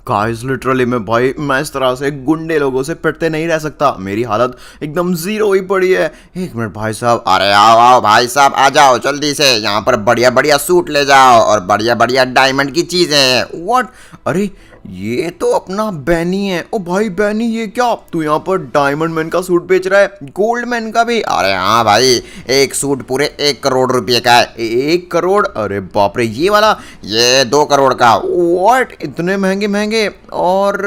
Guys literally मैं इस तरह से गुंडे लोगों से पिटते नहीं रह सकता। मेरी हालत एकदम जीरो ही पड़ी है। एक मिनट भाई साहब। अरे आओ आओ भाई साहब, आ जाओ जल्दी से। यहाँ पर बढ़िया बढ़िया सूट ले जाओ और बढ़िया बढ़िया डायमंड की चीजें। व्हाट? अरे ये तो अपना बैनी है। ओ भाई बैनी, ये क्या तू यहाँ पर डायमंड मैन का सूट बेच रहा है, गोल्ड मैन का भी? अरे हाँ भाई, एक सूट पूरे 1 करोड़ रुपये का है। 1 करोड़? अरे बाप रे, ये वाला? ये 2 करोड़ का। व्हाट, इतने महंगे महंगे? और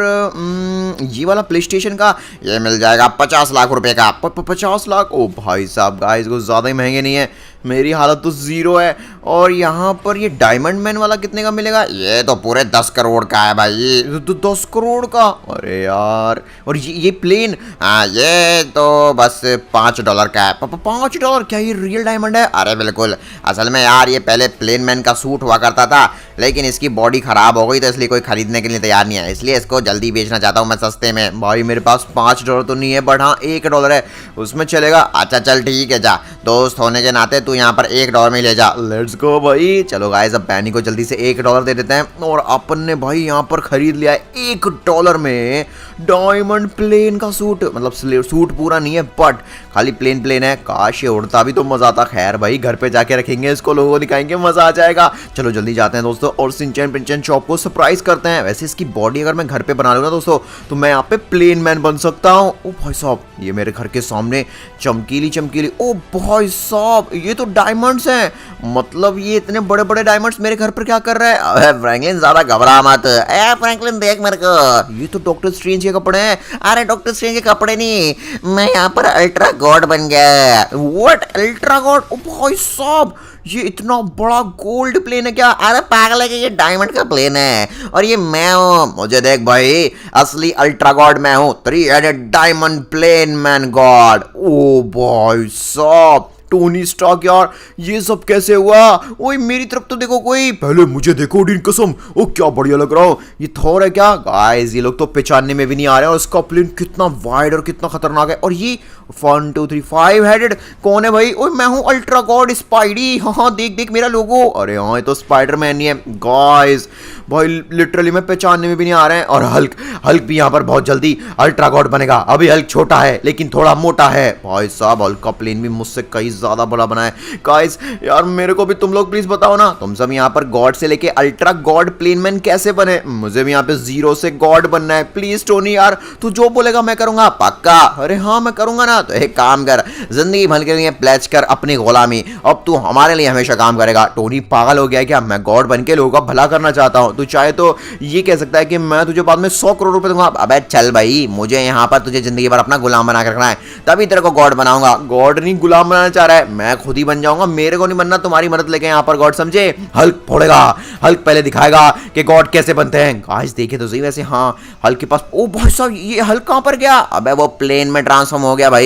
ये वाला प्ले स्टेशन का? ये मिल जाएगा 50 लाख रुपए का। 50 लाख? ओ भाई साहब, गाइस को ज़्यादा ही महंगे नहीं है। मेरी हालत तो ज़ीरो है। और यहाँ पर ये डायमंड मैन वाला कितने का मिलेगा? ये तो पूरे 10 करोड़ का है भाई। तो 10 करोड़ का? अरे यार। और ये प्लेन? हाँ, ये तो बस $5 का है। $5? क्या ये रियल डायमंड है? अरे बिल्कुल। असल में यार, ये पहले प्लेन मैन का सूट हुआ करता था, लेकिन इसकी बॉडी खराब हो गई तो इसलिए कोई खरीदने के लिए तैयार नहीं है। इसलिए इसको जल्दी बेचना चाहता हूँ मैं सस्ते में। भाई मेरे पास $5 तो नहीं है, बट हाँ $1 है, उसमें चलेगा? अच्छा चल ठीक है, जा। दोस्त होने के नाते तू यहाँ पर $1 में ले जा। लेट्स गो भाई। चलो गाइस, अब बैनी को जल्दी से $1 दे देते हैं। और अपन ने भाई यहाँ पर खरीद लिया है $1 में डायमंड प्लेन का सूट। मतलब सूट पूरा नहीं है, बट खाली प्लेन प्लेन है। काश ये उड़ता भी तो मजा आता। खैर भाई, घर पे जाके रखेंगे इसको, लोगों को दिखाएंगे, मजा आ जाएगा। चलो जल्दी जाते हैं दोस्तों और सिंचन पिंचन शॉप को सरप्राइज करते हैं। वैसे इसकी बॉडी अगर मैं घर पे बना लूँ ना दोस्तों, तो मैं यहाँ पे प्लेन मैन बन सकता हूँ। ओ भाई साहब, ये मेरे घर के सामने चमकीली चमकीली। ओ भाई साहब, ये तो डायमंड्स हैं। मतलब ये इतने बड़े बड़े डायमंड्स मेरे घर पर क्या कर रहा है? अबे फ्रैंकलिन, ज्यादा घबरा मत। ए फ्रैंकलिन, देख मेरे को। ये तो डॉक्टर स्ट्रेंज के कपड़े हैं। अरे डॉक्टर स्ट्रेंज के कपड़े नहीं, मैं यहाँ पर अल्ट्रा गॉड बन गया। व्हाट? Ultra God? ओ भाई साहब, ये इतना बड़ा गोल्ड प्लेन है क्या? अरे पागल है कि ये डायमंड का प्लेन है और ये मैं हूँ। मुझे देख भाई, असली अल्ट्रा गॉड मैं हूँ। 3 headed diamond plane man god. ओ भाई साहब, टोनी स्टार्क यार, ये सब कैसे हुआ? ओए मेरी तरफ तो देखो कोई, पहले मुझे देखो डीन कसम। ओ क्या बढ़िया लग रहा हो। ये थॉर है क्या? गाइस ये लोग तो पहचानने में भी नहीं आ रहे हैं। और इसका प्लेन कितना वाइड और कितना खतरनाक है। और ये 1 2 3 5 हेडेड कौन है भाई? ओए मैं हूँ अल्ट्रा गॉड स्पाइडी। हाँ देख देख मेरा लोगो। अरे हाँ, ये तो स्पाइडरमैन ही है। गाइस भाई लिटरली मैं पहचानने में भी नहीं आ रहे हैं। और हल्क हल्क भी यहाँ पर बहुत जल्दी अल्ट्रा गॉड बनेगा। अभी हल्क छोटा है लेकिन थोड़ा मोटा है। भाई साहब, हल्क का प्लेन भी मुझसे कई ज्यादा बड़ा बना है। गाइस यार, मेरे को भी तुम लोग प्लीज बताओ ना, तुम सब यहाँ पर गॉड से लेके अल्ट्रा गॉड प्लेन मैन कैसे बने? मुझे भी यहाँ पे 0 से गॉड बनना है। प्लीज टोनी यार, तू जो बोलेगा मैं करूंगा। पक्का? अरे हाँ मैं करूंगा ना। तो एक काम कर, जिंदगी भर के लिए प्लेज कर अपनी गुलामी। अब तू हमारे लिए हमेशा काम करेगा। टोनी पागल हो गया है क्या? मैं गॉड बन के लोगों का भला करना चाहता हूँ। तू चाहे तो ये कह सकता है कि मैं तुझे बाद में 100 करोड़ रुपए दूंगा। अबे चल भाई, मुझे यहाँ पर तुझे जिंदगी भर अपना गुलाम बना कर रखना है, तभी तेरे को गॉड बनाऊंगा। गॉड नहीं, गुलाम बनाना चाह रहा है। मैं खुद ही बन जाऊंगा, मेरे को नहीं बनना तुम्हारी मदद लेके यहाँ पर गॉड, समझे? हल्क फोड़ेगा। हल्क पहले दिखाएगा कि गॉड कैसे बनते हैं। गाइस देखे तो सही। वैसे हाँ, हल्क के पास, ओ भाई साहब, ये हल्क कहाँ पर गया? अबे वो प्लेन में ट्रांसफॉर्म हो गया भाई।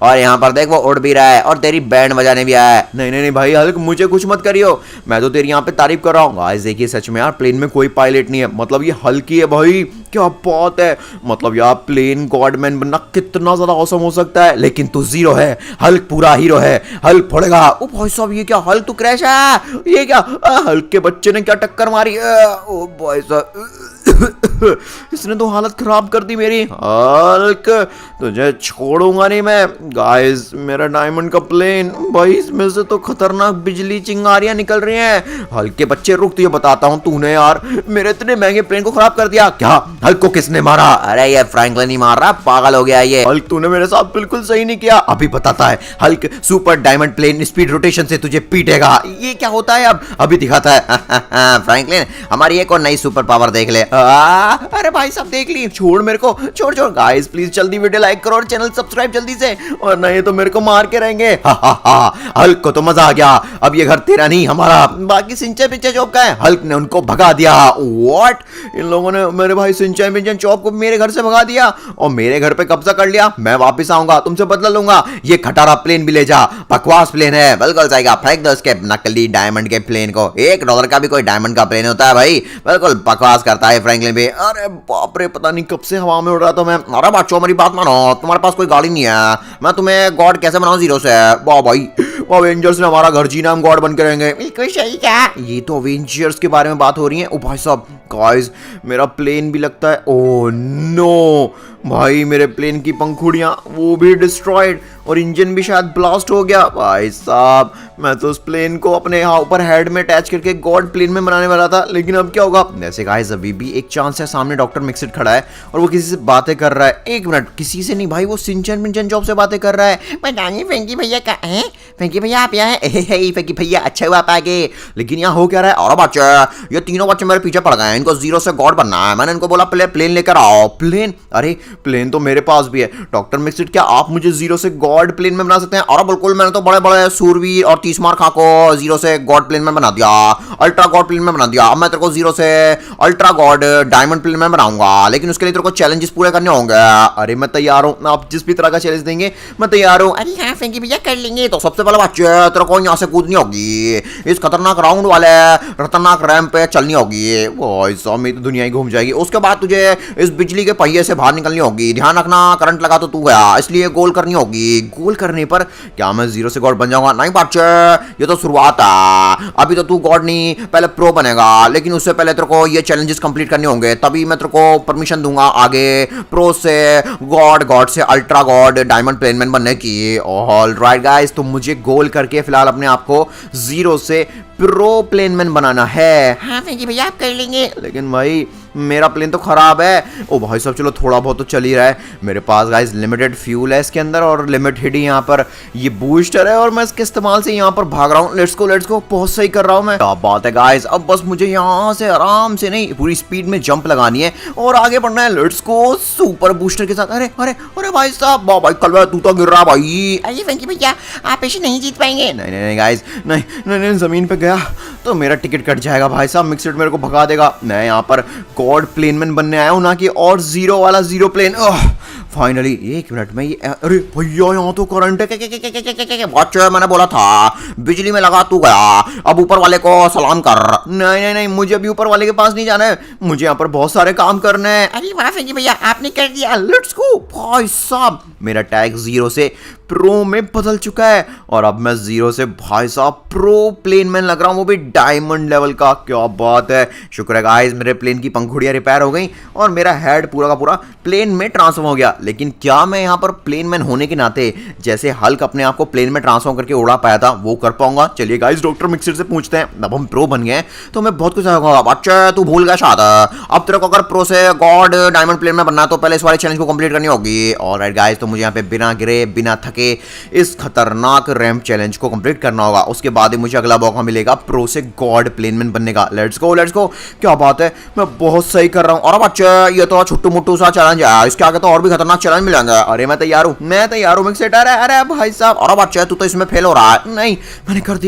और यहाँ पर देख, वो उड़ भी रहा है और तेरी बैंड बजाने भी आया है। नहीं नहीं नहीं भाई हल्क, मुझे कुछ मत करियो, मैं तो तेरी यहाँ पे तारीफ कर रहा हूँ। गाइस देखिए, सच में यार प्लेन में कोई पायलट नहीं है। मतलब ये हल्क ही है भाई। क्या बात है। मतलब यार प्लेन गॉडमैन बनना कितना ज्यादा औसम हो सकता है। लेकिन तू 0 है, हल्क पूरा हीरो है। हल्क फोड़ेगा। ओ भाई साहब, ये क्या? हल्क तू क्रैश है? ये क्या? हल्क के बच्चे ने क्या टक्कर मारी? ओ भाई साहब, इसने तो हालत खराब कर दी मेरी। हल्क तुझे छोड़ूंगा नहीं मैं। गाइस मेरा डायमंड का प्लेन भाई, इसमें से तो खतरनाक बिजली चिंगारियां निकल रही हैं। हल्क के बच्चे रुक, तुझे बताता हूँ। तूने यार मेरे इतने महंगे प्लेन को खराब कर दिया। क्या? हल्क को किसने मारा? अरे ये फ्रैंकलिन ही मार रहा, पागल हो गया ये। हल्क तूने मेरे साथ बिल्कुल सही नहीं किया। अभी बताता है। Hulk super diamond plane speed rotation से तुझे पीटेगा। ये क्या होता है? अब अभी दिखाता है। फ्रैंकलिन, हमारी एक और नई सुपर पावर देख ले। अरे भाई साहब देख ली। छोड़ मेरे को, छोड़ छोड़। गाइस प्लीज जल्दी वीडियो लाइक करो और चैनल सब्सक्राइब जल्दी से, और नहीं तो मेरे को मार के रहेंगे। हल्क को तो मजा आ गया। अब ये घर तेरा नहीं हमारा। बाकी सिंचन पिंचन चौक का है। हल्क ने उनको भगा दिया। व्हाट? इन लोगों ने मेरे भाई सिंचन पिंचन चौक को मेरे घर से भगा दिया और मेरे घर पे कब्जा कर लिया। मैं वापस आऊंगा, तुमसे बदला लूंगा। ये खटारा प्लेन भी ले जा, बकवास प्लेन है। बिल्कुल सही कहा, फेंक दो इसके नकली डायमंड के प्लेन को। $1 का भी कोई डायमंड का प्लेन होता है भाई? बिल्कुल बकवास करता है फ्रैंकलिन भी। अरे बाप रे, पता नहीं कब से हवा में उड़ रहा था मैं। अरे बच्चों मेरी बात मानो, तुम्हारे पास कोई गाड़ी नहीं है, मैं तुम्हें गॉड कैसे बनाऊं 0 से? वाह भाई, अवेंजर्स ने हमारा घर जीना, हम गॉड बन के रहेंगे। बिल्कुल सही कहा। ये तो अवेंजर्स के बारे में बात हो रही है। ओ भाई साहब, गाइस मेरा प्लेन भी लगता है, ओह नो भाई, मेरे प्लेन की पंखुड़ियां वो भी डिस्ट्रॉयड और इंजन भी शायद ब्लास्ट हो गया। भाई साहब मैं तो उस प्लेन को अपने यहाँ ऊपर हेड में अटैच करके गॉड प्लेन में बनाने वाला था, लेकिन अब क्या होगा। वैसे गाइस अभी भी एक चांस है, सामने डॉक्टर मिक्सिट खड़ा है और वो किसी से बातें कर रहा है। एक मिनट, किसी से नहीं भाई, वो सिंचन मिंचन जॉब से बातें कर रहा है। बताइए फैंकी भैया का है, फैंकी भैया आप यहाँ हैं? फैंकी भैया अच्छा हुआ आप आ गए। लेकिन यहाँ हो क्या रहा है, और बच्चे ये तीनों बच्चे मेरे पीछे पड़ गए हैं, इनको जीरो से गॉड बनना है। मैंने इनको बोला पहले प्लेन लेकर आओ। प्लेन? अरे प्लेन तो मेरे पास भी है डॉक्टर मिक्सिट, क्या आप मुझे जीरो से गॉड प्लेन में बना सकते हैं? और बिल्कुल, मैंने तो बड़े बड़े सूरवीर और 30 मार खा को जीरो से गॉड प्लेन में बना दिया, अल्ट्रा गॉड प्लेन में बना दिया। अब मैं तेरे को जीरो से अल्ट्रा गॉड डायमंड प्लेन में बनाऊंगा, लेकिन उसके लिए तेरे को चैलेंजेस पूरे करने होंगे। अरे मैं तैयार हूँ, आप जिस भी तरह का चैलेंज देंगे मैं तैयार हूँ। अरे हाँ फैंकी भैया कर लेंगे। तो सबसे पहले बच्चे तेरे को यहाँ से कूदनी होगी, इस खतरनाक राउंड वाले खतरनाक रैंप पे चलनी होगी। भाई साहब मेरी तो दुनिया ही घूम जाएगी। उसके बाद तुझे इस बिजली के पहिए से बाहर निकलनी होगी। ध्यान रखना करंट लगा तो तू गया, इसलिए गोल करनी होगी। गोल करने पर क्या मैं जीरो से गॉड बन जाऊंगा? नहीं बच्चे, ये तो शुरुआत है, अभी तो तू गॉड नहीं पहले प्रो बनेगा। लेकिन उससे पहले तेरे को ये चैलेंजेस कंप्लीट करने होंगे, तभी मैं तेरे को परमिशन दूंगा आगे प्रो से गॉड, गॉड से अल्ट्रा गॉड, डायमंड प्लेनमैन बनने की। ऑल राइट गाइस, तो मुझे गोल करके फिलहाल अपने आप को जीरो से प्रो प्लेनमैन बनाना है। हाँ फैंकी भैया आप कर लेंगे। लेकिन भाई मेरा प्लेन तो खराब है। ओ भाई साहब चलो थोड़ा बहुत तो चल ही रहा है। मेरे पास गाइस लिमिटेड फ्यूल है इसके अंदर और लिमिटेड ही यहाँ पर ये बूस्टर है और मैं इसके इस्तेमाल से यहाँ पर भाग रहा हूँ। लेट्स गो, बहुत सही कर रहा हूँ मैं। क्या बात है गाइस, अब बस मुझे यहाँ से आराम से नहीं पूरी स्पीड में जंप लगानी है और आगे बढ़ना है। लेट्स गो सुपर बूस्टर के साथ। अरे अरे अरे भाई साहब, भाई कल तू तो गिर रहा भाई। अरे फैंकी भैया आप ऐसे नहीं जीत पाएंगे। नहीं गाइस, नहीं जमीन पे गया तो मेरा टिकट कट जाएगा। भाई साहब मिक्सिट मेरे को भगा देगा। मैं यहाँ पर गॉड प्लेनमैन बनने आया हूँ, ना कि और जीरो वाला जीरो प्लेन। फाइनली, एक मिनट में ये, अरे भैया यहाँ तो करंट है। बच्चे मैंने बोला था बिजली में लगा तू गया, अब ऊपर वाले को सलाम कर। नहीं मुझे अभी ऊपर वाले के पास नहीं जाना है, मुझे यहाँ पर बहुत सारे काम करने हैं। अरे वाह फैंकी भैया आपने कर दिया। Let's go. भाई साहब मेरा टैग जीरो से प्रो में बदल चुका है और अब मैं जीरो से भाई साहब प्रो प्लेनमैन लग रहा हूँ, वो भी डायमंड लेवल का। क्या बात है, शुक्र है गाइस मेरे प्लेन की पंखुड़ियां रिपेयर हो गई और मेरा हेड पूरा का पूरा प्लेन में ट्रांसफॉर्म हो गया। लेकिन क्या मैं यहाँ पर प्लेनमैन होने के नाते जैसे हल्क अपने आप को प्लेन में ट्रांसफॉर्म करके उड़ा पाया था वो कर पाऊंगा? चलिए गाइस डॉक्टर मिक्सिट से पूछते हैं। अब हम प्रो बन गए तो मैं बहुत कुछ होगा। बच्चा तू भूल गया शायद, अब तेरे को अगर प्रो से गॉड डायमंड प्लेन में बनना है तो पहले इस वाले चैलेंज को कंप्लीट करनी होगी। ऑलराइट गाइस, तो मुझे यहाँ पे बिना गिरे बिना थके इस खतरनाक रैंप चैलेंज को कंप्लीट करना होगा। उसके बाद ही मुझे अगला मौका मिलेगा प्रो से गॉड प्लेनमैन बनने का। Let's go. क्या बात है, मैं बहुत सही कर रहा हूँ। और बच्चे ये तो छोटू मोटू सा चैलेंज है, इसके आगे तो और भी खतरनाक चैलेंज मिलेंगे। अरे मैं तैयार हूँ मिक्सिट। अरे भाई साहब, और बच्चे तू तो इसमें फेल हो रहा है। नहीं मैंने कर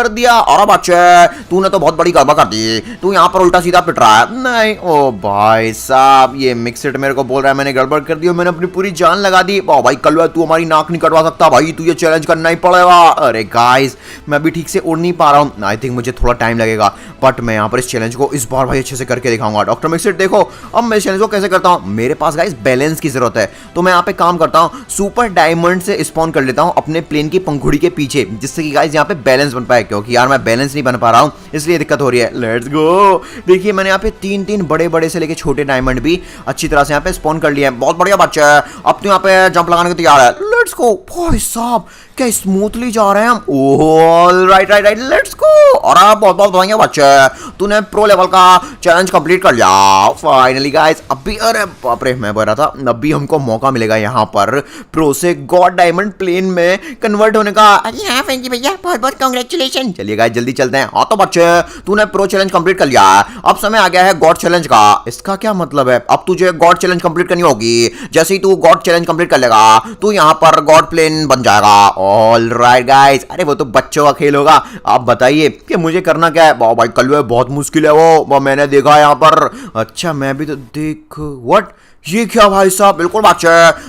दिया। और बच्चे तूने तो बहुत बड़ी गड़बड़ कर दी, तू यहाँ पर उल्टा सीधा पिट रहा है। नहीं ओ भाई साहब, ये मिक्सिट मेरे को बोल रहा है मैंने गड़बड़ कर दी और मैंने अपनी पूरी जान लगा दी। भाई कलवा तू हमारी नाक नहीं कटवा सकता भाई, तू ये चैलेंज करना ही पड़ेगा। अरे गाइस मैं भी ठीक से उड़ नहीं पा रहा हूँ, आई थिंक मुझे थोड़ा टाइम लगेगा, बट मैं यहाँ पर इस चैलेंज को इस बार भाई अच्छे से करके दिखाऊंगा। डॉक्टर मिक्सिट देखो अब मैं इस चैलेंज को कैसे करता हूँ। मेरे पास गाइस बैलेंस की जरूरत है, तो मैं यहाँ पे काम करता हूँ सुपर डायमंड से स्पॉन कर लेता हूँ अपने प्लेन की पंखुड़ी के पीछे, जिससे कि गाइस यहाँ पे बैलेंस बन पाए, क्योंकि यार मैं बैलेंस नहीं बन पा रहा हूँ इसलिए दिक्कत हो रही है। Let's go. देखिए मैंने यहाँ पे तीन बड़े से लेके छोटे डायमंड भी अच्छी तरह से यहाँ पे स्पॉन कर लिया है। बहुत बढ़िया बच्चा है, अब तो यहाँ पे जंप लगाने को तैयार है। Let's go. भाई साहब क्या स्मूथली जा रहे हैं हम। Oh right let's go. और आप बहुत बधाइयां बच्चे, तूने प्रो लेवल का चैलेंज कंप्लीट कर लिया फाइनली गाइस। अभी अरे बाप रे, मैं बोल रहा था अभी हमको मौका मिलेगा यहाँ पर प्रो से गॉड डायमंड प्लेन में कन्वर्ट होने का। अरे हाँ फैंकी भैया बहुत बहुत कांग्रेचुलेशन। चलिए गाइस जल्दी चलते हैं। हाँ तो बच्चे तूने प्रो चैलेंज कंप्लीट कर लिया, अब समय आ गया है गॉड चैलेंज का। इसका क्या मतलब है, अब तुझे गॉड चैलेंज कंप्लीट करनी होगी। जैसे ही तू गॉड चैलेंज कंप्लीट कर लेगा तू यहाँ पर गॉड प्लेन बन जाएगा। ऑल राइट गाइस, अरे वो तो बच्चों का खेल होगा। आप बताइए कि मुझे करना क्या है। भाई कल बहुत मुश्किल है वो मैंने देखा यहाँ पर। अच्छा मैं भी तो देख, व्हाट ये क्या भाई साहब, बिल्कुल बच्चे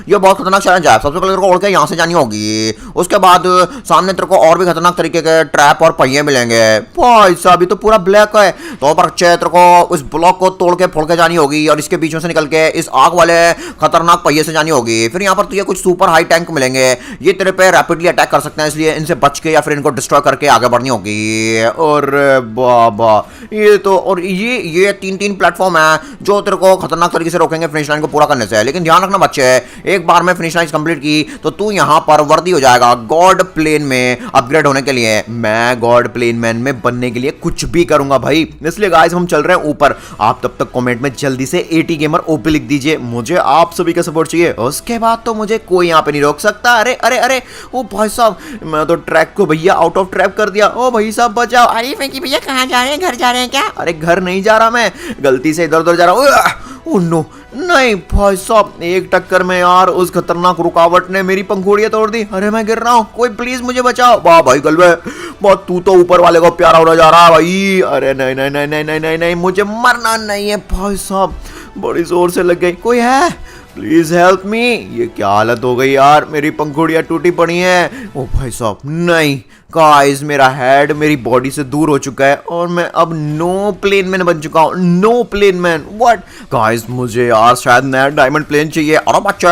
ये बहुत खतरनाक चैलेंज है। सबसे पहले तेरे को उड़ के यहाँ से जानी होगी, उसके बाद सामने तेरे को और भी खतरनाक तरीके के ट्रैप और पहिए मिलेंगे। भाई साहब ये तो पूरा ब्लैक है, तो बच्चे तेरे को उस ब्लॉक को तोड़ के फोड़ के जानी होगी और इसके बीच में से निकल के इस आग वाले खतरनाक पहिए से जानी होगी। फिर यहाँ पर तुझे कुछ सुपर हाई टैंक मिलेंगे, ये तेरे पे रैपिडली अटैक कर सकते हैं, इसलिए इनसे बच के या फिर इनको डिस्ट्रॉय करके आगे बढ़नी होगी। और बाबा ये तो, और ये तीन प्लेटफॉर्म है जो तेरे को खतरनाक तरीके से रोकेंगे फिनिश लाइन को पूरा करने से। लेकिन ध्यान रखना बच्चे, एक बार मैं फिनिश लाइन कंप्लीट की तो तू यहाँ पर वर्दी हो जाएगा गॉड प्लेन में अपग्रेड होने के लिए। मैं गॉड प्लेन मैन में बनने के लिए कुछ भी करूंगा भाई। इसलिए गाइस हम चल रहे हैं ऊपर। आप तब तक कमेंट में जल्दी से AT गेमर OP लिख दीजिए, मुझे आप सभी का सपोर्ट चाहिए। उसके बाद तो मुझे कोई यहाँ पे नहीं रोक सकता। अरे अरे अरे ओ भाई साहब, मैं तो ट्रैक को भैया आउट ऑफ ट्रैप कर दिया। ओ भाई साहब बचाओ। अरे फैंकी भैया कहाँ जा रहे हैं? घर जा रहे हैं क्या? अरे घर नहीं जा रहा, मैं गलती से इधर उधर जा रहा हूँ। ओह नो, नहीं भाई साहब, एक टक्कर में यार उस खतरनाक रुकावट ने मेरी पंखुड़ियां तोड़ दी। अरे मैं गिर रहा हूँ, कोई प्लीज मुझे बचाओ। वाह भाई गलबे, बहुत तू तो ऊपर वाले को प्यारा होना जा रहा है भाई। अरे नहीं नहीं नहीं नहीं नहीं नहीं नहीं, मुझे मरना नहीं है भाई साहब, बड़ी जोर से लग गई। कोई है? Please help me. ये क्या हालत हो गई यार, मेरी पंखुड़ियां टूटी पड़ी हैं। ओ भाई साहब नहीं गाइस, मेरा हेड मेरी बॉडी से दूर हो चुका है और मैं अब नो प्लेन मैन बन चुका हूँ। No plane man what guys, मुझे यार शायद नया डायमंड प्लेन चाहिए। अरे बच्चा,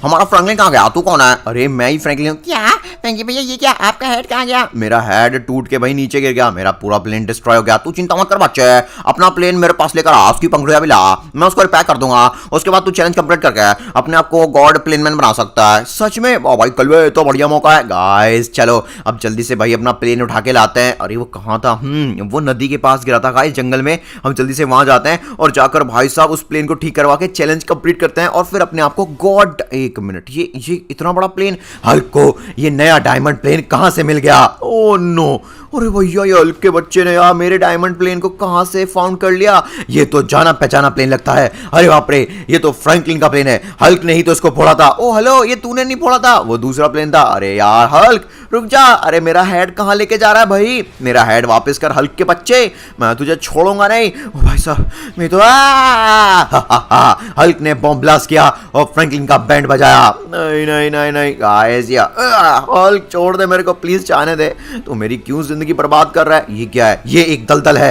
हमारा फ्रैंकलिन कहाँ गया? तू कौन है? अरे मैं ही फ्रैंकलिन हूँ। क्या फैंकी भैया, ये क्या आपका हेड कहाँ गया? मेरा हेड टूट के भाई नीचे गिर गया, मेरा पूरा प्लेन डिस्ट्रॉय हो गया। तू चिंता मत कर बच्चे, अपना प्लेन मेरे पास लेकर आ, उसकी पंखुड़ियां भी ला, मैं उसको रिपेयर कर दूंगा। उसके बाद तू चैलेंज कंप्लीट करके अपने आप को गॉड प्लेन मैन बना सकता है। सच में? ओ भाई कलवे, तो बढ़िया मौका है गाइस। चलो अब जल्दी से भाई अपना प्लेन उठा के लाते हैं। अरे वो कहाँ था? वो नदी के पास गिरा था गाइस, जंगल में। हम जल्दी से वहां जाते हैं और जाकर भाई साहब उस प्लेन को ठीक करवा के चैलेंज कंप्लीट करते हैं और फिर अपने आप को गॉड। एक मिनट, ये इतना बड़ा प्लेन, हल्क को ये नया डायमंड प्लेन कहां से मिल गया? ओ नो, अरे भैया ये हल्क के बच्चे ने यार मेरे डायमंड प्लेन को कहां से फाउंड कर लिया? ये तो जाना पहचाना प्लेन लगता है। अरे बाप रे, ये तो फ्रैंकलिन का प्लेन है। हल्क ने ही तो इसको फोड़ा था। ओ हेलो, ये तूने नहीं फोड़ा था, वो दूसरा प्लेन था। अरे यार हल्क रुक जा। अरे मेरा हेड कहां लेके जा रहा है भाई? मेरा हेड वापस कर हल्क के बच्चे, मैं तुझे छोड़ूंगा नहीं। ओ भाई साहब, मैं तो हल्क ने बॉम्ब ब्लास्ट किया और फ्रैंकलिन का बैंड बजाया। नहीं नहीं नहीं नहीं गाइस, हल्क छोड़ दे मेरे को प्लीज, जाने दे। तो मेरी क्यों जिंदगी बर्बाद कर रहा है? ये क्या है? ये एक दलदल है।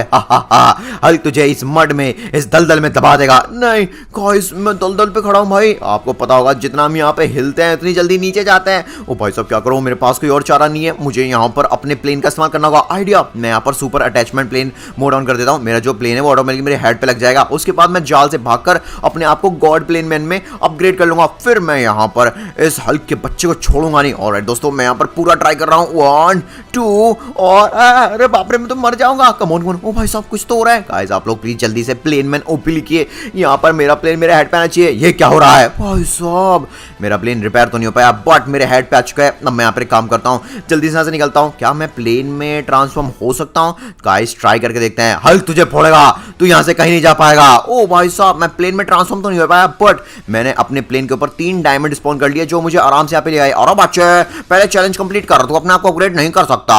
हल्क तुझे इस मड में, इस दलदल में दबा देगा। नहीं गाइस, मैं दलदल पे खड़ा हूं भाई। आपको पता होगा जितना हम यहाँ पे हिलते हैं इतनी जल्दी नीचे जाते हैं। ओ भाई साहब क्या करूं, मेरे पास कोई और चारा नहीं है। मुझे यहाँ पर अपने प्लेन का इस्तेमाल करना होगा। आइडिया, मैं यहाँ पर super attachment plane mode on कर देता हूँ। मेरा जो प्लेन है वो ऑटोमेटिकली मेरे हेड पे लग जाएगा। उसके बाद मैं जाल से भागकर अपने आप को गॉड प्लेन मैन में अपग्रेड कर लूंगा। फिर मैं यहाँ पर इस हल्क के बच्चे को छोड़ूंगा नहीं। ऑलराइट दोस्तों, मैं यहाँ पर पूरा ट्राई कर रहा हूँ। 1 2 और अरे बाप रे, मैं तो मर जाऊंगा। Come on. ओ भाई साहब कुछ तो हो रहा है। गाइस आप लोग प्लीज जल्दी से प्लेन मैन OP लिखिए। यहाँ पर मेरा प्लेन मेरे हेड पे आना चाहिए। ये क्या हो रहा है भाई साहब? मेरा प्लेन रिपेयर तो नहीं हो पाया बट मेरे हेड पे आ चुका है। अब मैं यहाँ पर काम करता हूँ, जल्दी से यहाँ से निकलता हूँ। क्या मैं प्लेन में ट्रांसफॉर्म हो सकता हूँ? गाइस ट्राई करके देखते हैं। हल्क तुझे फोड़ेगा, तू यहाँ से कहीं नहीं जा पाएगा। ओ भाई साहब, मैं प्लेन में ट्रांसफॉर्म तो नहीं हो पाया बट मैंने अपने प्लेन के ऊपर 3 डायमंड स्पॉन कर लिए जो मुझे आराम से यहाँ पे ले आए। और बच्चे पहले चैलेंज कंप्लीट कर, तू अपने आप को अपग्रेड नहीं कर सकता।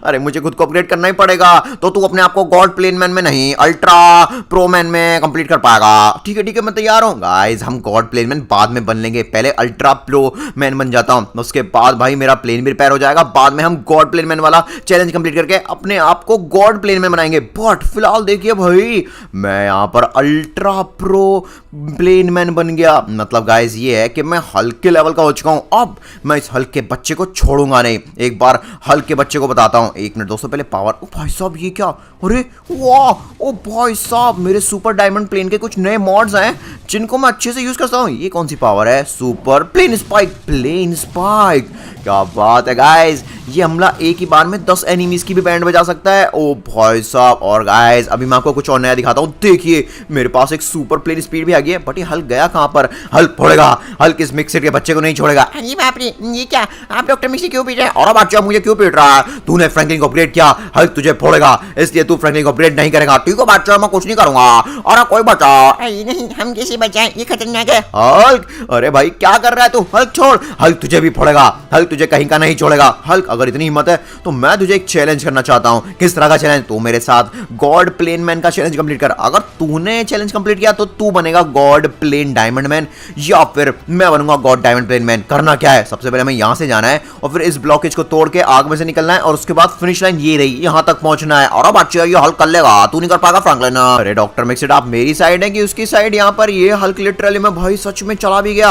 अरे मुझे खुद को अपग्रेड करना ही पड़ेगा, तो तू अपने आप को गॉड प्लेन मैन में नहीं अल्ट्रा प्रो मैन में कंप्लीट कर पाएगा। ठीक है मैं तैयार हूँ। गाइस हम गॉड प्लेन मैन बाद में बन लेंगे, पहले अल्ट्रा प्रो मैन बन जाता हूँ, उसके बाद भाई मेरा प्लेन भी रिपेयर हो जाएगा। बाद में हम गॉड प्लेन मैन वाला चैलेंज कंप्लीट करके अपने आप को गॉड प्लेन मैन बनाएंगे। बट फिलहाल देखिए भाई, मैं यहाँ पर अल्ट्रा प्रो प्लेन मैन बन गया। मतलब गाइस ये है कि मैं हल्क के लेवल का हो चुका हूँ। अब मैं इस हल्क के बच्चे को छोड़ूंगा नहीं। एक बार हल्क के बच्चे को बताता हूँ। 1 मिनट दोस्तों, पहले पावर। ओ भाई साहब ये क्या? अरे वाह, ओ भाई साहब मेरे सुपर डायमंड प्लेन के कुछ नए मॉड्स हैं जिनको मैं अच्छे से यूज करता हूँ। ये कौन सी पावर है? Super plane spike. Plane spike, क्या बात है गाइस। ये हमला एक ही बार में 10 एनिमीज की भी बैंड बजा सकता है। ओ भाई साहब। और गाइस अभी मैं आपको कुछ और नया दिखाता हूँ। देखिए मेरे पास एक सुपर प्लेन स्पीड भी आ गई है। बट ये हल्क गया कहाँ पर? हल्क फोड़ेगा, हल्क इस मिक्सर के बच्चे को नहीं छोड़ेगा। अरे बाप रे, ये क्या? आप डॉक्टर मिक्सी क्यों पीट रहे हैं? और बच्चा मुझे क्यों पीट रहा है? तूने फ्रैंकलिन को अपग्रेड किया, हल्क तुझे फोड़ेगा, इसलिए तू फ्रैंकलिन को अपग्रेड नहीं करेगा। ठीक है बच्चा, मैं कुछ नहीं करूंगा। और कोई बचा? अरे नहीं, हम कैसे बचाएं? ये खतरनाक है। हल्क, अरे भाई क्या कर रहा है तू? हल्क छोड़, हल्क तुझे भी फोड़ेगा, हल्क तुझे कहीं का नहीं छोड़ेगा। हल्क अगर इतनी हिम्मत है तो मैं तुझे एक चैलेंज करना चाहता हूं। किस तरह का चैलेंज? तू मेरे साथ गॉड प्लेन मैन का चैलेंज कंप्लीट कर। अगर तूने चैलेंज कंप्लीट किया तो तू बनेगा गॉड प्लेन डायमंड मैन या फिर मैं बनूंगा गॉड डायमंड प्लेन मैन। करना क्या है? सबसे पहले हमें यहां से जाना है और फिर इस ब्लॉकेज को तोड़ के आग में से निकलना है और उसके बाद फिनिश लाइन ये रही, यहां तक पहुंचना है। और बच्चे ये हल्क कर लेगा, तू नहीं कर पाएगा फ्रैंकलिन। अरे डॉक्टर मिक्सिड आप मेरी साइड है कि उसकी साइड? यहां पर ये हल्क लिटरली में भाई सच में चला भी गया।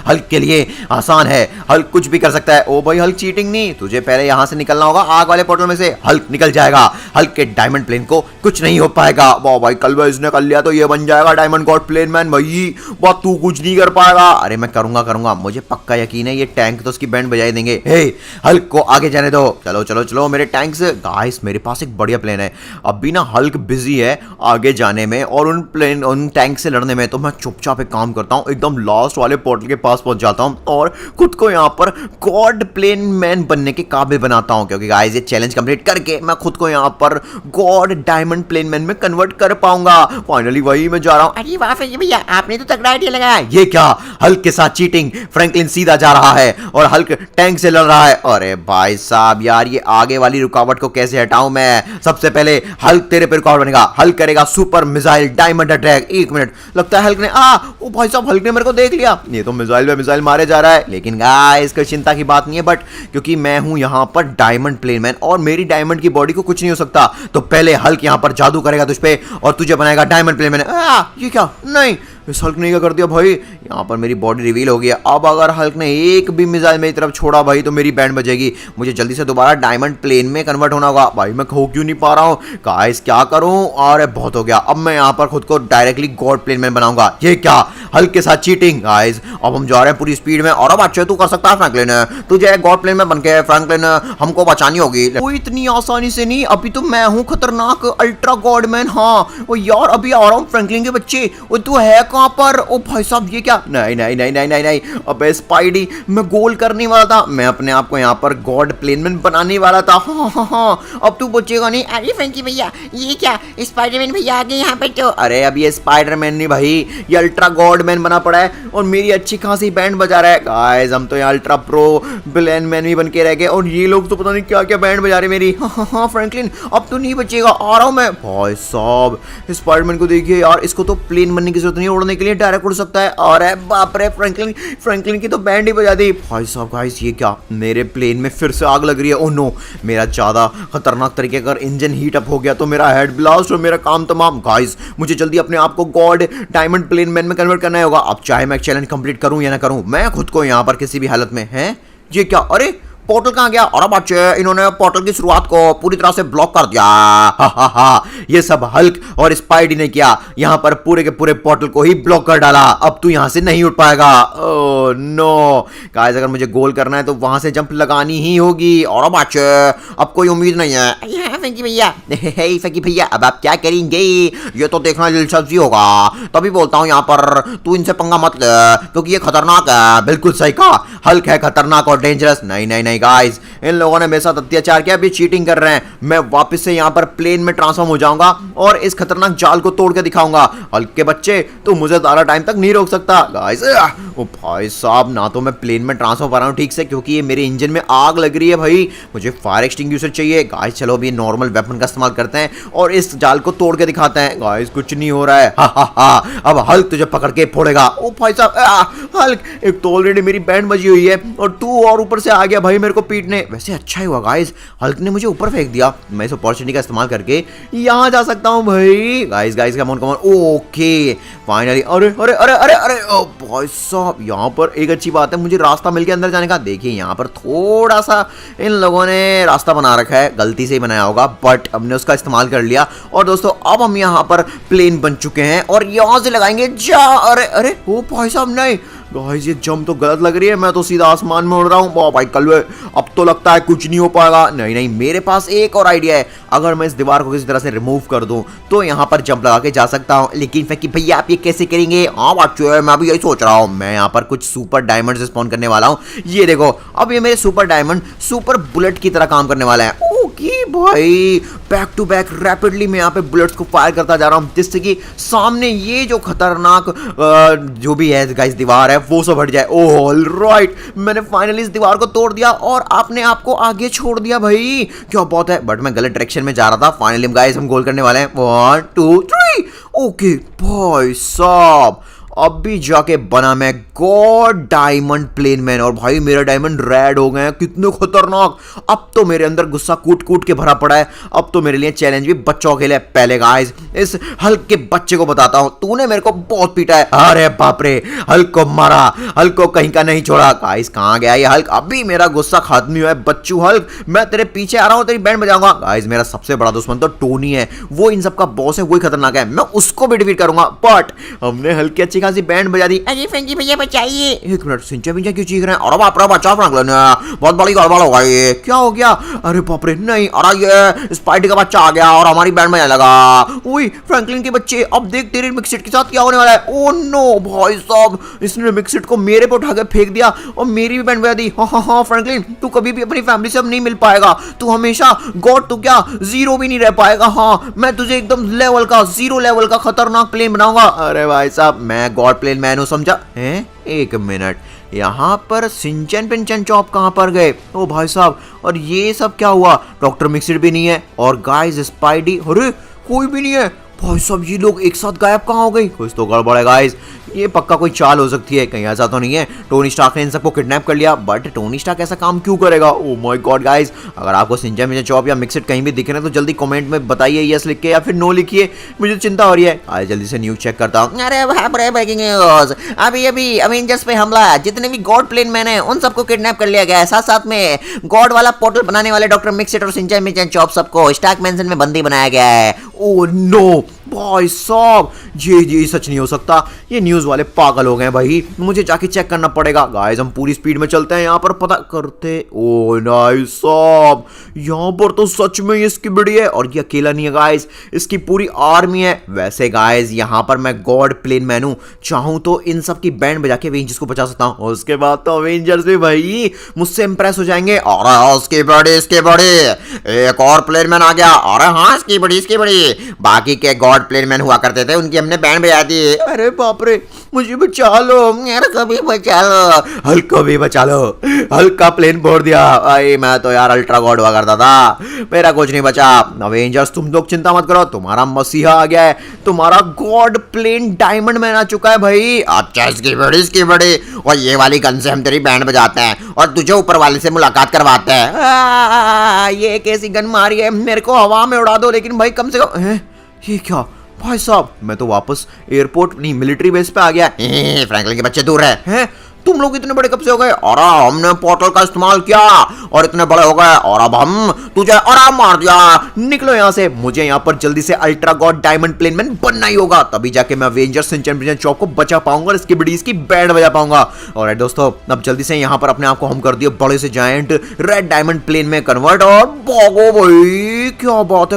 हल्क के लिए आसान है, हल्क कुछ भी कर सकता है। ओ भाई हल्क चीटिंग नहीं, नहीं, तुझे पहले यहाँ से निकलना होगा आग वाले पोर्टल में से। हल्क निकल जाएगा, हल्क के डायमंड प्लेन को कुछ नहीं हो पाएगा। वाह भाई, कल इसने कर लिया तो ये बन जाएगा डायमंड गॉड प्लेन मैन भाई। वाह, तू कुछ नहीं कर पाएगा। अरे मैं करूंगा, मुझे पक्का यकीन है ये टैंक तो उसकी बैंड बजाई देंगे। हे, हल्क को आगे जाने दो। चलो चलो चलो मेरे टैंक्स। गाइस मेरे पास एक बढ़िया प्लान है। अभी ना हल्क बिजी है आगे जाने में और उन टैंक से लड़ने में, तो मैं चुपचाप एक काम करता हूँ, एकदम लास्ट वाले पोर्टल के पास पहुंच जाता हूँ और खुद को यहाँ पर गॉड प्लेन मैन बनने के काबिल बनाता हूँ, क्योंकि गाइस ये चैलेंज कंप्लीट करके मैं खुद को यहाँ पर गॉड डायमंड प्लेन मैन में कन्वर्ट कर पाऊंगा। फाइनली वही मैं जा रहा हूँ। अरे वाह फ्रैंकी भैया, आपने तो तगड़ा आइडिया लगाया। ये क्या, हल्क के साथ चीटिंग। फ्रैंकलिन सीधा जा रहा है और हल्क टैंक से लड़ रहा है। अरे भाई साहब यार, ये आगे वाली रुकावट को कैसे हटाऊं मैं। सबसे पहले हल्क तेरे पे रुकावट बनेगा। हल्क करेगा super missile diamond attack. 1 minute, लगता है हल्क ने ओ भाई साहब, हल्क ने मेरे को देख लिया। ये तो मिसाइल पे मिसाइल मारे जा रहा है, लेकिन गाइस कोई चिंता की बात नहीं है। बट क्योंकि मैं हूं यहाँ पर डायमंड प्लेन मैन और मेरी डायमंड की बॉडी को कुछ नहीं हो सकता, तो पहले हल्क यहाँ पर जादू करेगा तुझ पे और तुझे बनाएगा डायमंड प्लेन मैन। ये क्या, नहीं, इस हल्क ने क्या कर दिया भाई। यहाँ पर मेरी बॉडी रिवील हो गई है। अब अगर हल्क ने एक भी मिसाइल मेरी तरफ छोड़ा भाई तो मेरी बैंड बजेगी। मुझे जल्दी से दोबारा डायमंड प्लेन में कन्वर्ट होना होगा। भाई मैं हो क्यों नहीं पा रहा हूँ गाइस, क्या करूँ। अरे बहुत हो गया, अब मैं यहाँ पर खुद को डायरेक्टली गॉड प्लेन में बनाऊंगा। ये क्या, हल्क के साथ चीटिंग। गाइस अब हम जा रहे हैं पूरी स्पीड में। और अब अच्छे तू कर सकता है फ्रैंकलिन, तुझे गॉड प्लेन में बनके फ्रैंकलिन हमको बचानी होगी। वो इतनी आसानी से नहीं, अभी तो मैं हूँ खतरनाक अल्ट्रा गॉड मैन। हाँ वो यार, अभी आ रहा हूँ फ्रैंकलिन के बच्चे। वो तू है कहाँ पर। ओ भाई साहब, ये क्या, नहीं नहीं नहीं नहीं नहीं नहीं, अबे स्पाइडी, मैं गोल करने वाला था। मैं अपने आप को यहाँ पर गॉड प्लेन मैन बनाने वाला था। हाँ हाँ हाँ, अब तू बचेगा नहीं। अरे फ्रैंकी भैया, ये क्या, स्पाइडरमैन भैया आ गए यहाँ पे तो। अरे अब ये स्पाइडरमैन नहीं भाई, ये अल्ट्रा गॉड मैन बना पड़ा है और मेरी अच्छी खासी बैंड बजा रहा है। गाइस हम तो यहाँ अल्ट्रा प्रो प्लेन मैन भी बन के रह गए और ये लोग तो पता नहीं क्या क्या बैंड बजा रहे मेरी। हाँ हाँ फ्रैंकलिन, अब तो नहीं बचेगा, आ रहा हूँ मैं। भाई साहब स्पाइडरमैन को देखिए यार, इसको तो प्लेन बनने की जरूरत नहीं, उड़ने के लिए डायरेक्ट उड़ सकता है। अरे बाप रे, फ्रैंकलिन की तो बैंड ही बजा दी। भाई साहब गाइस, ये क्या, मेरे प्लेन में फिर से आग लग रही है। ओह नो, मेरा ज्यादा खतरनाक तरीके का इंजन हीट अप हो गया तो मेरा हेड ब्लास्ट और मेरा काम तमाम। गाइस मुझे जल्दी अपने आप को गॉड डायमंड प्लेन मैन में कन्वर्ट करना होगा। अब चाहे मैं चैलेंज कंप्लीट करूं या ना करूं, मैं खुद को यहां पर किसी भी हालत में है। ये क्या, अरे पोर्टल कहाँ गया। और बच्चे, इन्होंने पोर्टल की शुरुआत को पूरी तरह से ब्लॉक कर दिया। हा हा हा, ये सब हल्क और स्पाइडी ने किया, यहाँ पर पूरे के पूरे पोर्टल को ही ब्लॉक कर डाला। अब तू यहाँ से नहीं उठ पाएगा। ओह नो गाइस, अगर मुझे गोल करना है तो वहां से जंप लगानी ही होगी। और बच्चे, अब कोई उम्मीद नहीं है। हाँ फ्रैंकी भैया। फकी भैया, अब आप क्या करेंगे, ये तो देखना दिलचस्पी होगा। तभी बोलता हूँ यहाँ पर तू इनसे पंगा मत ले, क्योंकि ये खतरनाक है। बिल्कुल सही कहा, हल्क है खतरनाक और डेंजरस। नहीं नहीं नहीं गाइस, इन लोगों ने मेरे साथ अत्याचार किया, अभी चीटिंग कर रहे हैं। मैं वापस से यहाँ पर प्लेन में ट्रांसफॉर्म हो जाऊंगा और इस खतरनाक जाल को तोड़ के दिखाऊंगा। हल्क के बच्चे, तो मुझे ज्यादा टाइम तक नहीं रोक सकता। गाइस ओ भाई साहब, ना तो मैं प्लेन में ट्रांसफॉर्म हो रहा हूँ ठीक से, क्योंकि ये मेरे इंजन में आग लग रही है भाई। मुझे फायर एक्सटिंग्विशर चाहिए। गाइस चलो अभी नॉर्मल वेपन का इस्तेमाल करते हैं और इस जाल को तोड़ के दिखाते हैं। गाइस कुछ नहीं हो रहा है। हा हा हा, अब हल्क तुझे पकड़ के फोड़ेगा। ओ भाई साहब, हल्क, एक तो ऑलरेडी मेरी बैंड बजी हुई है और तू और ऊपर से आ गया भाई मेरे को पीटने। वैसे अच्छा ही हुआ गाइस, हल्क ने मुझे ऊपर फेंक दिया। मैं इस अपॉर्चुनिटी का इस्तेमाल करके यहाँ जा सकता हूँ भाई। Guys guys come on come on, okay finally. अरे अरे अरे अरे अरे, ओ भाई साहब, यहाँ पर एक अच्छी बात है, मुझे रास्ता मिल गया अंदर जाने का। देखिए यहाँ पर थोड़ा सा इन लोगों ने रास्ता बना रखा है, गलती से ही बनाया होगा, बट हमने उसका इस्तेमाल कर लिया। और दोस्तों अब हम यहाँ पर प्लेन बन चुके हैं और यहाँ से लगाएंगे जा। अरे अरे ओ भाई साहब, नहीं गाइस ये जंप तो गलत लग रही है, मैं तो सीधा आसमान में उड़ रहा हूँ। भाई कलवे, अब तो लगता है कुछ नहीं हो पाएगा। नहीं नहीं, मेरे पास एक और आइडिया है। अगर मैं इस दीवार को किसी तरह से रिमूव कर दूं तो यहाँ पर जंप लगा के जा सकता हूँ। लेकिन फकी भैया आप ये कैसे करेंगे। हाँ बच्चों, मैं भी यही सोच रहा हूँ। मैं यहाँ पर कुछ सुपर डायमंड स्पॉन करने वाला हूँ। ये देखो, अब ये मेरे सुपर डायमंड सुपर बुलेट की तरह काम करने वाला है। ओके भाई, बैक टू बैक रैपिडली मैं यहाँ पे बुलेट्स को फायर करता जा रहा हूँ, जिससे कि सामने ये जो खतरनाक जो भी है गाइस दीवार है वो सब हट जाए। ऑल राइट, मैंने फाइनली इस दीवार को तोड़ दिया और आपने आपको आगे छोड़ दिया भाई। क्या बात है, बट मैं गलत डायरेक्शन में जा रहा था। फाइनली गाइस हम गोल करने वाले हैं। 1 2 3। ओके भाई साहब, अभी जाके बना मैं गॉड डायमंड प्लेन मैन। और भाई मेरा डायमंड रेड हो गए हैं, कितने खतरनाक। अब तो मेरे अंदर गुस्सा कूट कूट के भरा पड़ा है। अब तो मेरे लिए चैलेंज भी बच्चों के लिए। पहले गाइस इस हल्क के बच्चे को बताता हूं, तूने मेरे को बहुत पीटा है। अरे बाप रे, हल्क को मारा, हल्क को कहीं का नहीं छोड़ा। गाइस कहां गया ये हल्क? अभी मेरा गुस्सा खत्म हुआ है। बच्चू हल्क, मैं तेरे पीछे आ रहा हूं, तेरी बैंड बजाऊंगा। गाइस मेरा सबसे बड़ा दुश्मन तो टोनी है, वो इन सब का बॉस है, वही खतरनाक है। मैं उसको भी डिफीट करूंगा। बट हमने हल्क की अच्छी खासी बैंड बजा दी। अरे फ्रेंकी भैया बचाइए। एक मिनट, सिंचा बिंचा क्यों चीख रहे हैं? अरे बाप रे, बच्चा फ्रैंकलिन, बहुत बड़ी गड़बड़ हो गई। क्या हो गया? अरे बाप रे, नहीं, अरे ये स्पाइडर का बच्चा आ गया और हमारी बैंड बजाने लगा। ओए फ्रैंकलिन के बच्चे, अब देख तेरे मिक्सिट के साथ क्या होने वाला है। ओ नो भाई साहब, इसने मिक्सिट को मेरे पे उठा के फेंक दिया और मेरी भी बैंड बजा दी। हाँ फ्रैंकलिन, तू कभी भी अपनी फैमिली से अब नहीं मिल पाएगा। तू हमेशा गॉड, तू क्या जीरो भी नहीं रह पाएगा। हाँ, मैं तुझे एकदम लेवल का, जीरो लेवल का खतरनाक प्लेन बनाऊंगा। अरे भाई साहब, मैं गॉड प्लेन मैन हूं, समझा? हैं? एक मिनट, यहाँ पर सिंचन पिंचन चॉप कहाँ पर गए? ओ भाई साहब, और ये सब क्या हुआ? डॉक्टर मिक्सिट भी नहीं है और गाइस स्पाइडी, अरे कोई भी नहीं है। भाई साहब, ये लोग एक साथ गायब कहाँ हो गई? कुछ तो गड़बड़ है गाइस, ये पक्का कोई चाल हो सकती है। कहीं ऐसा तो नहीं है टोनी स्टार्क ने इन सबको किडनैप कर लिया? बट टोनी स्टार्क ऐसा काम क्यों करेगा? ओह माय गॉड गाइस, अगर आपको सिंचा मिंचा चॉप या मिक्सिट कहीं भी दिख रहे हैं तो जल्दी कमेंट में बताइए, यस लिख के या फिर नो लिखिए, मुझे चिंता हो रही है। आज जल्दी से न्यूज चेक करता हूँ। अरे बाप रे, ब्रेकिंग न्यूज, अभी अवेंजर्स पे हमला। जितने भी गॉड प्लेन मैन है उन सबको किडनैप कर लिया गया है। साथ साथ में गॉड वाला पोर्टल बनाने वाले डॉक्टर मिक्सिट और सिंचन मिंचन चॉप सबको स्टार्क मैंशन में बंदी बनाया गया है। ओह नो भाई साहब, ये सच नहीं हो सकता। ये न्यूज वाले पागल हो गए भाई, मुझे जाके चेक करना पड़ेगा। गाइस हम पूरी स्पीड में चलते हैं, यहाँ पर पता करते। ओ नाइस साहब, यहाँ पर तो सच में ये इसकी बड़ी है और ये अकेला नहीं है गाइस, इसकी पूरी आर्मी है। वैसे गाइस यहाँ पर मैं गॉड प्लेन मैन हूँ, चाहूँ तो इन सब की बैंड बजा के अवेंजर्स को बचा सकता हूँ। उसके बाद तो अवेंजर्स भी भाई मुझसे इंप्रेस हो जाएंगे। और इसकी बड़ी एक और प्लेन मैन आ गया। अरे हाँ, इसकी बड़ी बाकी के गॉड प्लेन मैन हुआ करते थे, उनकी हमने बैंड बजा दी। अरे बाप रे, मुझे बचा लो यार, कभी बचा लो, हल्क को भी बचा लो। हल्क का प्लेन फोड़ दिया। भाई मैं तो यार अल्ट्रा गॉड हुआ करता था, मेरा कुछ नहीं बचा। अवेंजर्स तुम लोग चिंता मत करो, तुम्हारा मसीहा आ गया है, तुम्हारा गॉड प्लेन डायमंड मैन आ चुका है भाई। अच्छा, इसकी बड़ी और ये वाली गन से हम तेरी बैंड बजाते हैं और तुझे ऊपर वाले से मुलाकात करवाते हैं। ये कैसी गन मारी है? मेरे को हवा में उड़ा दो, लेकिन भाई कम से कम। ये क्या भाई साहब, मैं तो वापस एयरपोर्ट नहीं मिलिट्री बेस पे आ गया। फ्रैंकलिन के बच्चे दूर है। तुम लोग इतने बड़े कब से हो गए? और हमने पोर्टल का इस्तेमाल किया और इतने बड़े हो गए और अब हम तुझे आराम मार दिया। निकलो यहाँ से, मुझे यहाँ पर जल्दी से ultra god diamond plane man बनना ही होगा, तभी जाके मैं अवेंजर्स सिंचन चौक को बचा पाऊंगा और इसकी बड़ी इसकी बैंड बजा पाऊंगा। और दोस्तों, अब जल्दी से यहाँ पर अपने आप को हम कर दिए बड़े से जायंट रेड डायमंड प्लेन में कन्वर्ट और भागो भाई। क्या बात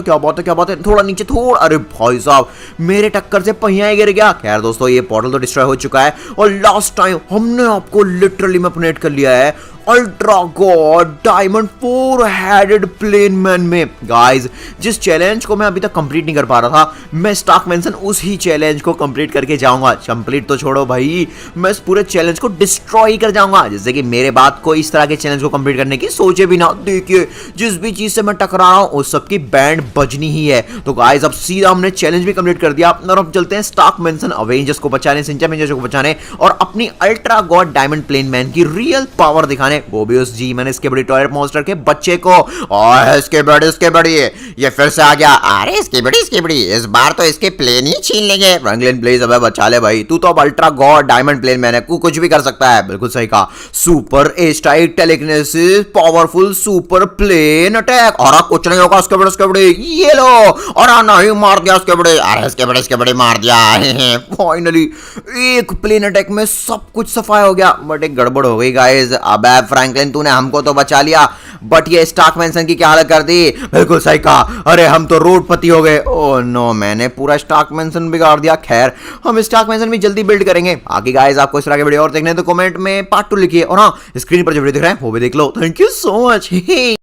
है, थोड़ा नीचे थोड़ा। अरे भाई साहब, मेरे टक्कर से पहिया ही गिर गया। खैर दोस्तों, ये पोर्टल तो डिस्ट्रॉय हो चुका है और लास्ट टाइम हमने आपको लिटरली में अपडेट कर लिया है ultra god diamond 4 headed plane man में। गाइस, जिस चैलेंज को मैं अभी तक कंप्लीट नहीं कर पा रहा था, मैं स्टार्क मैंशन उसी चैलेंज को कंप्लीट करके जाऊंगा। कंप्लीट तो छोड़ो भाई, मैं इस पूरे चैलेंज को डिस्ट्रॉय कर जाऊंगा। जैसे कि मेरे बाद कोई इस तरह के चैलेंज को कंप्लीट करने की सोचे भी ना। देखिए, जिस भी चीज से मैं टकरा रहा हूं उस सबकी बैंड बजनी ही है। तो गाइस, अब सीधा हमने चैलेंज भी कंप्लीट कर दिया और अब चलते हैं स्टार्क मैंशन अवेंजर्स को बचाने, सिंचा मिंचा को बचाने और अपनी ultra god diamond plane man की रियल पावर दिखाने, वो भी उस जी मैंने इसके बड़ी टॉयलेट मॉन्स्टर के बच्चे को। और इसके बड़ी ये फिर से आ गया। अरे इसकी बड़ी इस बार तो इसके प्लेन ही छीन लेंगे। फ्रैंकलिन प्लीज अबे बचा ले भाई, तू तो अब ultra god diamond plane man है, तू कुछ भी कर सकता है। बिल्कुल सही कहा, सुपर एस्टाइक telekinesis powerful super plane attack. और कुछ नहीं होगा उसके बड़ी ये लो। और नहीं मार दिया उसके बड़ी। अरे इसके बड़ी मार दिया। फाइनली एक प्लेन अटैक में सब कुछ सफाया हो गया, बट एक गड़बड़ हो गई गाइस। अब फ्रैंकलिन तूने हमको तो बचा लिया, बट ये स्टार्क मैंशन की क्या हालत कर दी। बिल्कुल सही कहा, अरे हम तो रोडपति हो गए। ओह नो, मैंने पूरा स्टार्क मैंशन बिगाड़ दिया। खैर, हम स्टार्क मैंशन भी जल्दी बिल्ड करेंगे। आगे गाइस, आपको इस तरह के वीडियो और देखने तो कमेंट में पार्ट 2 लिखिए और हाँ, स्क्रीन पर जो वीडियो दिख रहा है वो भी देख लो। Thank you so much.